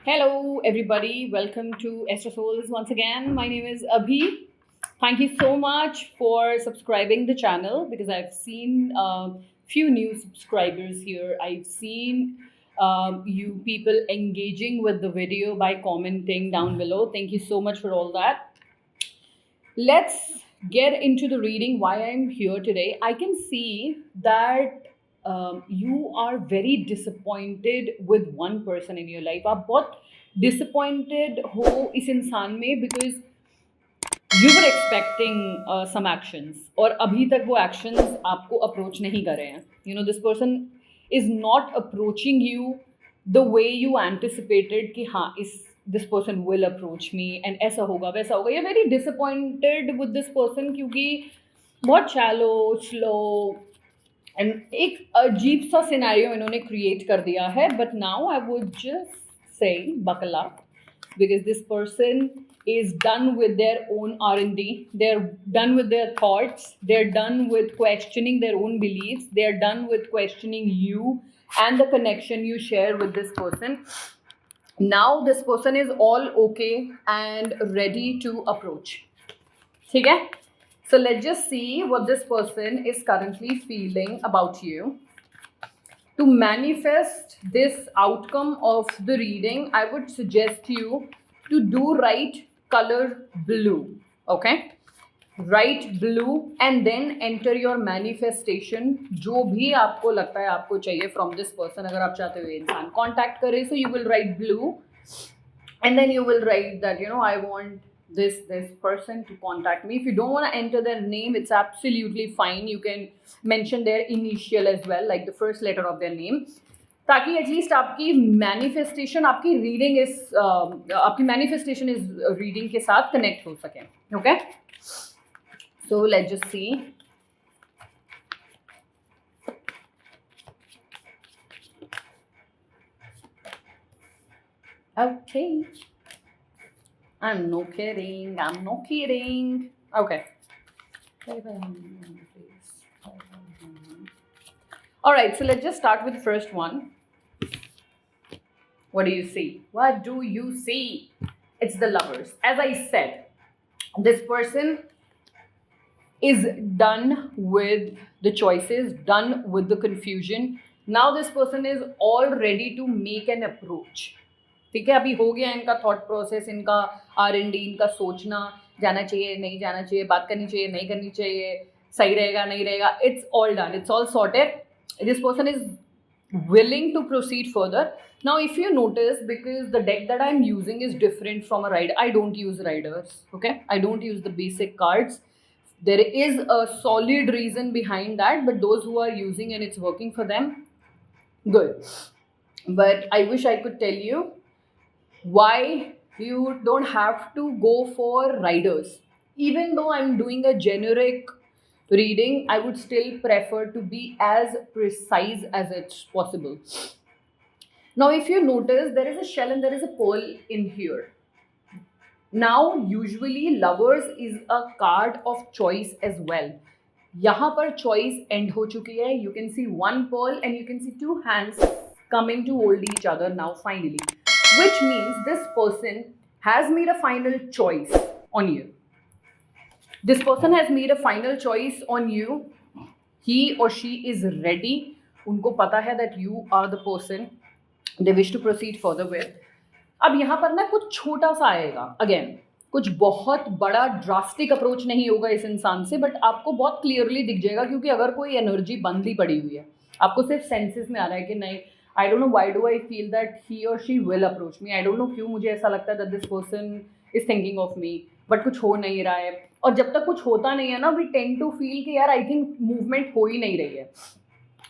Hello, everybody. Welcome to Esther Souls once again. My name is Abhi. Thank you so much for subscribing the channel because I've seen few new subscribers here. I've seen you people engaging with the video by commenting down below. Thank you so much for all that. Let's get into the reading. Why I'm here today. I can see that you are very disappointed with one person in your life. आप बहुत disappointed हो इस इंसान में because you were expecting some actions और अभी तक वो actions आपको approach नहीं कर रहे हैं. You know, this person is not approaching you the way you anticipated कि हाँ this person will approach me and ऐसा होगा वैसा होगा. You're very disappointed with this person क्योंकि बहुत shallow, slow and एक अजीब सा सिनेरियो इन्होंने क्रिएट कर दिया है. But now I would just say buckle up because this person is done with their own R&D. They're done with their thoughts. They're done with questioning their own beliefs. They're done with questioning you and the connection you share with this person. Now this person is all okay and ready to approach. ठीक है? So let's just see what this person is currently feeling about you. To manifest this outcome of the reading, I would suggest you to do right color blue. Okay? Right blue and then enter your manifestation. जो भी आपको लगता है आपको चाहिए from this person. अगर आप चाहते हो ये इंसान contact करे, so you will write blue and then you will write that, you know, I want this person to contact me. If you don't want to enter their name, it's absolutely fine. You can mention their initial as well, like the first letter of their name, ताकि at least आपकी manifestation आपकी reading इस आपकी manifestation इस reading के साथ connect हो सके. Okay, so let's just see. Okay. I'm no kidding. Okay. All right, so let's just start with the first one. What do you see? What do you see? It's the Lovers. As I said, this person is done with the choices, done with the confusion. Now this person is all ready to make an approach. ठीक है, अभी हो गया इनका thought process, इनका R&D, इनका सोचना, जाना चाहिए नहीं जाना चाहिए, बात करनी चाहिए नहीं करनी चाहिए, सही रहेगा नहीं रहेगा. It's all done, it's all sorted. This person is willing to proceed further. Now if you notice, because the deck that I'm using is different from a rider, I don't use riders. Okay, I don't use the basic cards. There is a solid reason behind that, but those who are using and it's working for them, good. But I wish I could tell you why you don't have to go for riders. Even though I'm doing a generic reading, I would still prefer to be as precise as it's possible. Now if you notice, there is a shell and there is a pearl in here. Now usually Lovers is a card of choice as well. यहाँ पर choice end हो चुकी है. You can see one pearl and you can see two hands coming to hold each other now finally, which means this person has made a final choice on you. This person has made a final choice on you. He or she is ready. उनको पता है that you are the person they wish to proceed further with. अब यहाँ पर ना कुछ छोटा सा आएगा. Again, कुछ बहुत बड़ा ड्रास्टिक अप्रोच नहीं होगा इस इंसान से, बट आपको बहुत क्लियरली दिख जाएगा क्योंकि अगर कोई एनर्जी बंदी पड़ी हुई है, आपको सिर्फ सेंसेस में आ रहा है कि नहीं, I don't know why do I feel that he or she will approach me. I don't know क्यों मुझे ऐसा लगता है that this person is thinking of me, but कुछ हो नहीं रहा है. और जब तक कुछ होता नहीं है ना, we tend to feel कि यार I think movement हो ही नहीं रही है.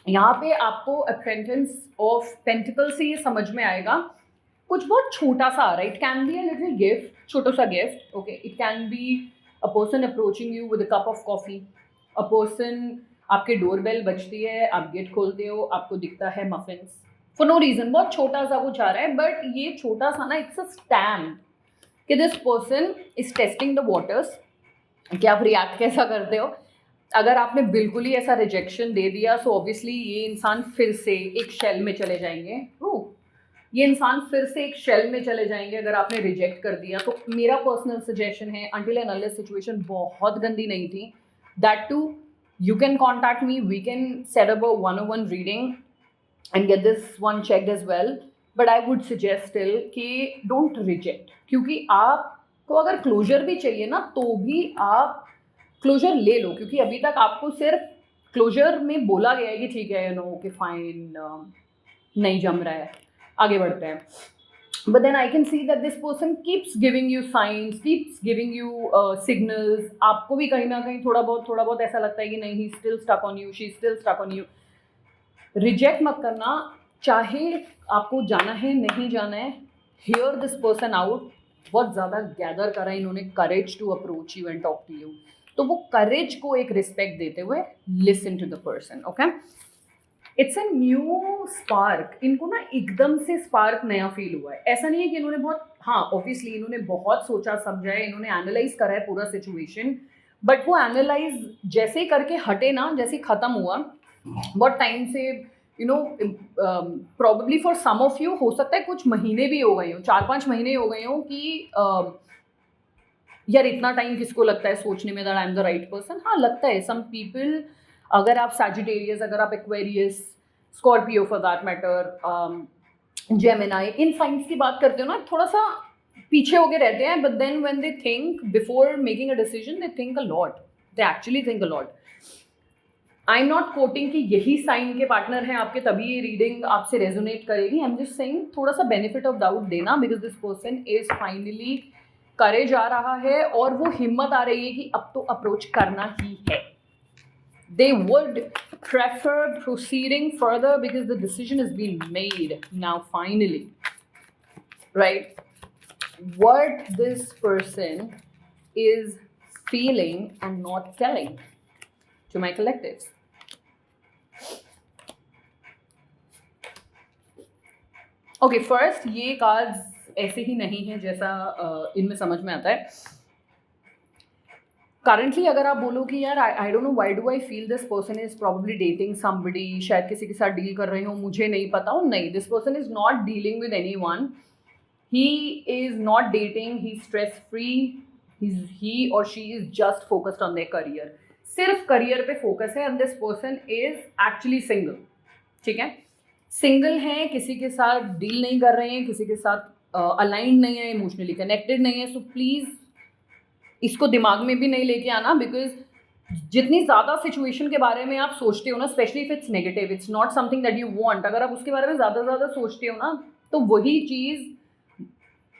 यहाँ पे आपको Apprentice of Pentacles से ये समझ में आएगा कुछ बहुत छोटा सा आ रहा है. It can be a little gift, छोटा सा gift. Okay, it can be a person approaching you with a cup of coffee. A person, आपके डोरबेल बजती है, आप गेट खोलते हो, आपको दिखता है मफिन्स. फॉर नो रीजन बहुत छोटा सा कुछ आ रहा है, बट ये छोटा सा ना इट्स अ स्टैम्प कि this person is testing the waters कि आप रिएक्ट कैसा करते हो. अगर आपने बिल्कुल ही ऐसा रिजेक्शन दे दिया, सो ऑब्वियसली ये इंसान फिर से एक शेल में चले जाएंगे. ये इंसान फिर से एक शेल में चले जाएंगे अगर आपने रिजेक्ट कर दिया। तो मेरा पर्सनल सजेशन है, until and unless सिचुएशन बहुत गंदी नहीं थी, that to you can contact me, we can set up a 101 reading and get this one checked as well, but I would suggest still कि don't reject, क्योंकि आपको अगर closure भी चाहिए ना तो भी आप क्लोजर ले लो, क्योंकि अभी तक आपको सिर्फ क्लोजर में बोला गया है कि ठीक है, नो ओके फाइन, नहीं जम रहा है, आगे बढ़ते हैं। But then I can see that this person keeps giving you signs, keeps giving you signals. आपको भी कहीं ना कहीं थोड़ा बहुत ऐसा लगता है कि नहीं, he's still stuck on you, she's still stuck on you. Reject मत करना, चाहे आपको जाना है नहीं जाना है, hear this person out. बहुत ज़्यादा गैदर करा इन्होंने courage to approach you and talk to you, तो वो करेज को एक रिस्पेक्ट देते हुए listen to the person, okay. It's a new spark, इनको ना एकदम से स्पार्क नया फील हुआ है, ऐसा नहीं है कि इन्होंने बहुत, हाँ ऑब्वियसली इन्होंने बहुत सोचा समझा है, इन्होंने एनालाइज करा है पूरा सिचुएशन, बट वो एनालाइज जैसे ही करके हटे ना, जैसे ख़त्म हुआ बहुत टाइम से, you know probably for some of you हो सकता है कुछ महीने भी हो गए हो, 4-5 महीने हो गए हो कि यार इतना टाइम किसको लगता है सोचने में that I am the right person. हाँ लगता है, सम पीपल, अगर आप सैजिटेरियस, अगर आप Aquarius, Scorpio for that matter, Gemini, in science की बात करते हो ना, थोड़ा सा पीछे होके रहते हैं, but then when they think before making a decision they think a lot, they actually think a lot. I am not quoting कि यही साइन के पार्टनर हैं आपके तभी ये रीडिंग आपसे रेजोनेट करेगी, आई एम जस्ट सेइंग थोड़ा सा बेनिफिट ऑफ डाउट देना, because this person is finally courage आ रहा है और वो हिम्मत आ रही है कि अब तो अप्रोच करना ही है। They would prefer proceeding further because the decision has been made now finally, right? What this person is feeling and not telling to my collectives. Okay, first ये cards ऐसे ही नहीं है जैसा इनमें समझ में आता है। करंटली अगर आप बोलो कि यार I don't know why do I feel this person is probably dating somebody, शायद किसी के साथ डील कर रहे हो, मुझे नहीं पता हो, नहीं, this person is not dealing with anyone, he is not dating, he stress free, he और she is just focused on their career, सिर्फ करियर पे फोकस है, and this person is actually single, ठीक है, सिंगल हैं, किसी के साथ डील नहीं कर रहे हैं, किसी के साथ अलाइंड नहीं है, इमोशनली कनेक्टेड नहीं है। सो प्लीज़ इसको दिमाग में भी नहीं लेके आना, बिकॉज जितनी ज़्यादा सिचुएशन के बारे में आप सोचते हो ना, specially if it's negative, it's not something that you want, अगर आप उसके बारे में ज़्यादा सोचते हो ना, तो वही चीज़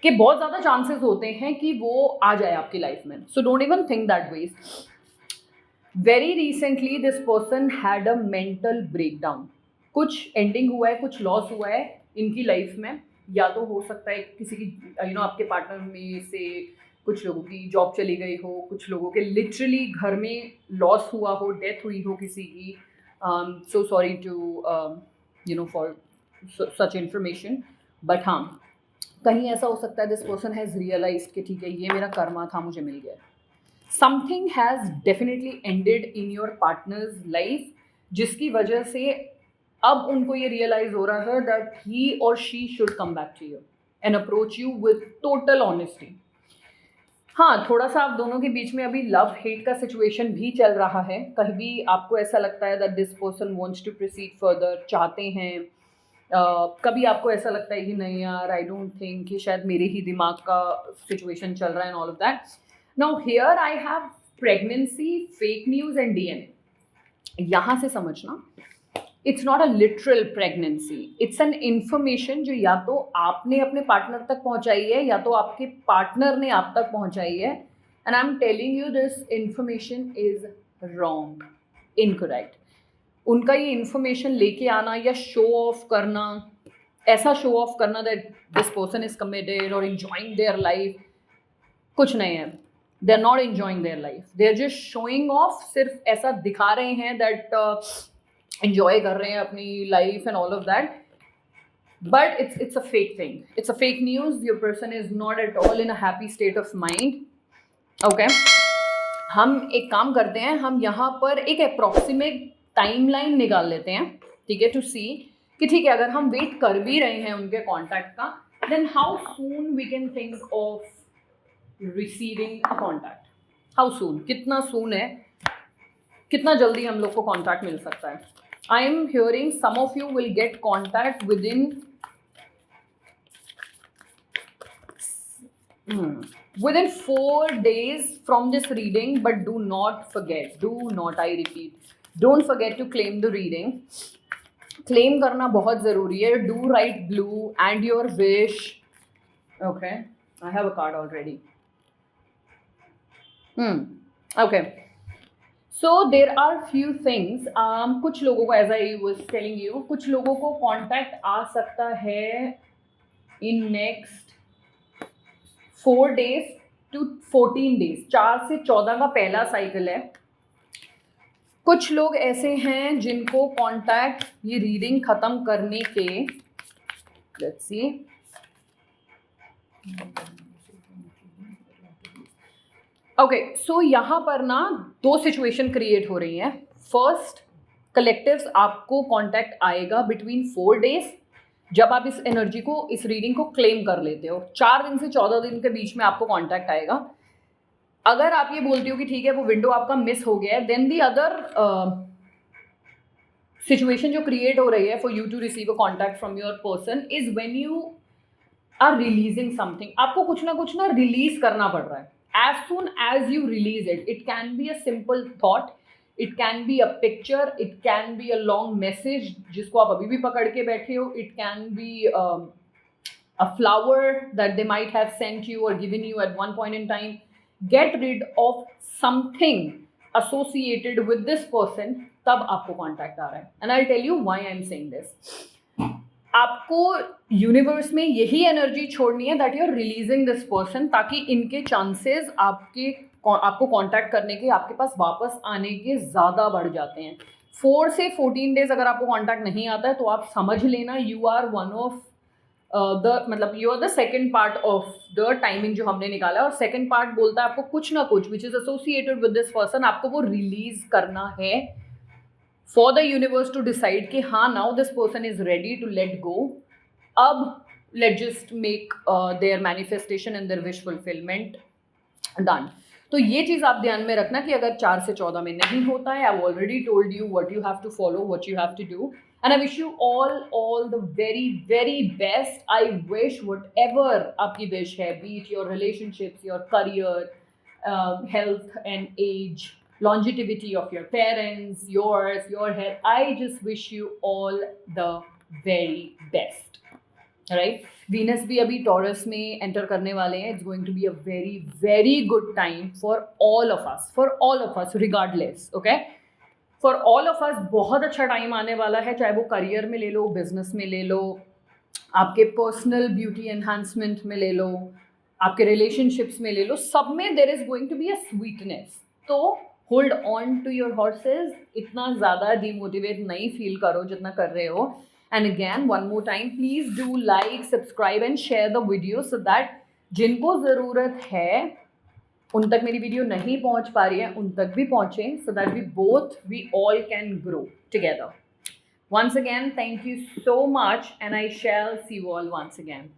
के बहुत ज़्यादा चांसेस होते हैं कि वो आ जाए आपकी लाइफ में। So don't even think that ways. Very recently this person had a mental breakdown, कुछ एंडिंग हुआ है, कुछ लॉस हुआ है इनकी लाइफ में, या तो हो सकता है किसी की, यू नो, आपके पार्टनर में से कुछ लोगों की जॉब चली गई हो, कुछ लोगों के लिटरली घर में लॉस हुआ हो, डेथ हुई हो किसी की, so sorry to you know for such information, but हाँ कहीं ऐसा हो सकता है दिस पर्सन हैज़ रियलाइज्ड कि ठीक है ये मेरा कर्मा था, मुझे मिल गया, something has definitely ended in your partners life, जिसकी वजह से अब उनको ये रियलाइज हो रहा है दैट ही और she should come back to you and approach you with total honesty. हाँ थोड़ा सा आप दोनों के बीच में अभी लव हेट का सिचुएशन भी चल रहा है, कहीं भी आपको ऐसा लगता है that this person wants to proceed further, चाहते हैं, कभी आपको ऐसा लगता है कि नहीं यार आई डोंट थिंक कि शायद मेरे ही दिमाग का सिचुएशन चल रहा है and all of that. Now here I have pregnancy, fake news and DNA. यहाँ से समझना, it's not a literal pregnancy, it's an information जो या तो आपने अपने पार्टनर तक पहुंचाई है या तो आपके पार्टनर ने आप तक पहुंचाई है, and I am telling you this information is wrong, incorrect. उनका ये इन्फॉर्मेशन लेके आना या शो ऑफ करना, ऐसा शो ऑफ करना that this person is committed और एंजॉइंग देयर लाइफ, कुछ नहीं है, they are not enjoying their life, they are just showing off, सिर्फ ऐसा दिखा रहे हैं दैट enjoy कर रहे हैं अपनी life and all of that, but it's a fake thing, it's a fake news, your person is not at all in a happy state of mind, okay? हम एक काम करते हैं, हम यहाँ पर एक अप्रॉक्सीमेट टाइमलाइन निकाल लेते हैं, ठीक है, टू सी कि ठीक है, अगर हम वेट कर भी रहे हैं उनके कॉन्टैक्ट का, then how soon we can think of receiving contact, how soon, कितना सून है, कितना जल्दी हम लोग को कॉन्टैक्ट मिल सकता है. I am hearing some of you will get contact within 4 days from this reading, but do not forget, I repeat, don't forget to claim the reading. Claim करना बहुत ज़रूरी है. Do write blue and your wish. Okay, I have a card already. Okay, so there are few things. कुछ लोगों को, as I was telling you, कुछ लोगों को contact आ सकता है in next 4 days to 14 days. 4 से 14 का पहला साइकिल है. कुछ लोग ऐसे हैं जिनको कॉन्टैक्ट ये रीडिंग खत्म करने के, लेट्स सी, ओके, सो यहाँ पर ना 2 सिचुएशन क्रिएट हो रही हैं. फर्स्ट, कलेक्टिव्स आपको कॉन्टैक्ट आएगा बिटवीन 4 डेज, जब आप इस एनर्जी को, इस रीडिंग को क्लेम कर लेते हो. 4 दिन से 14 दिन के बीच में आपको कॉन्टैक्ट आएगा. अगर आप ये बोलते हो कि ठीक है वो विंडो आपका मिस हो गया है, देन दी अदर सिचुएशन जो क्रिएट हो रही है for you to receive a contact from your person is when you are releasing something. आपको कुछ ना रिलीज करना पड़ रहा है. As soon as you release it, it can be a simple thought, it can be a picture, it can be a long message जिसको आप अभी भी पकड़ के बैठे हो, it can be a flower that they might have sent you और given you at one point in time. Get rid of something associated with this person, तब आपको कॉन्टैक्ट आ रहा है. And I tell you why I am saying this. आपको universe में यही energy छोड़नी है that you are releasing this person, ताकि इनके चांसेस आपको कांटेक्ट करने के, आपके पास वापस आने के ज़्यादा बढ़ जाते हैं. 4 से 14 डेज अगर आपको कांटेक्ट नहीं आता है तो आप समझ लेना यू आर वन ऑफ मतलब you are the second part of the timing जो हमने निकाला है. और सेकेंड पार्ट बोलता है आपको कुछ ना कुछ which is associated with this person, आपको वो रिलीज करना है for the universe to decide कि हाँ, now this person is ready to let go. अब let just make their manifestation and their wish fulfilment done. तो ये चीज़ आप ध्यान में रखना कि अगर 4 से 14 में नहीं होता है, I have already told you what you have to follow, what you have to do. And I wish you all the very very best. I wish whatever आपकी विश है, be it your relationships, your career, health and age, longevity of your parents, yours, your health. I just wish you all the very best. Right? Venus भी अभी Taurus में enter करने वाले हैं. It's going to be a very very good time for all of us regardless. Okay? For all of us बहुत अच्छा time आने वाला है, चाहे वो करियर में ले लो, बिजनेस में ले लो, आपके पर्सनल ब्यूटी एनहांसमेंट में ले लो, आपके रिलेशनशिप्स में ले लो, सब में there is going to be a sweetness. तो hold on to your horses. इतना ज़्यादा डिमोटिवेट नहीं फील करो जितना कर रहे हो. And again one more time, please do like, subscribe and share the video so that जिनको ज़रूरत है, उन तक मेरी वीडियो नहीं पहुंच पा रही है, उन तक भी पहुंचे, so that we all can grow together. Once again, thank you so much and I shall see you all once again.